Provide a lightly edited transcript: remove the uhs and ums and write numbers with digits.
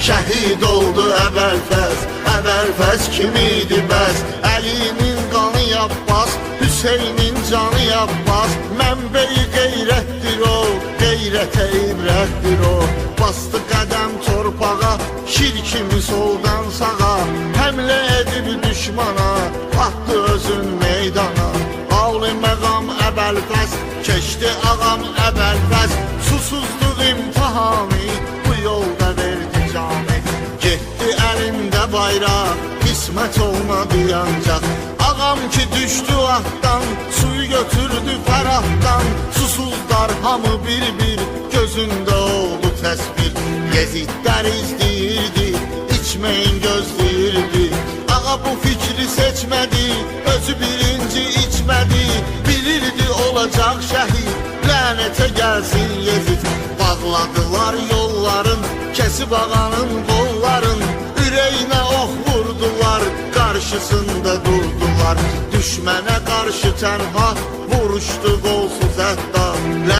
Şəhid oldu Əbəlfəz kimiydi bəs? Əlinin qanı Abbas, Hüseynin canı Abbas. Mənbəyi qeyrətdir o, qeyrətə ibrətdir o. Bastı qədəm torpağa, şir kimi soldan sağa. Həmlə edib düşmana, atdı özün meydana. Ağlı məqam Əbəlfəz, keçdi ağam Əbəlfəz. Susuzluq imtihanı bu yolda verdi canı. Getdi əlində bayraq, qismət olmadı yancaq. Ağam ki düşdü ahdan, suyu götürdü fərahdan. Susuzlar hamı bir-bir, gözündə oldu təsvir. Yezidlər izləyirdi, içməyin gözləyirdi. Ağa bu fikri seçmədi, özü birinci içmədi. Bilirdi olacaq şəhid, lənətə gəlsin Yezid. Bağladılar yolların, kesib ağanın qolların. Ürəyinə ox vurdular, qarşısında durdular. Düşmənə qarşı tənha, vuruşdu qolsuz hətta.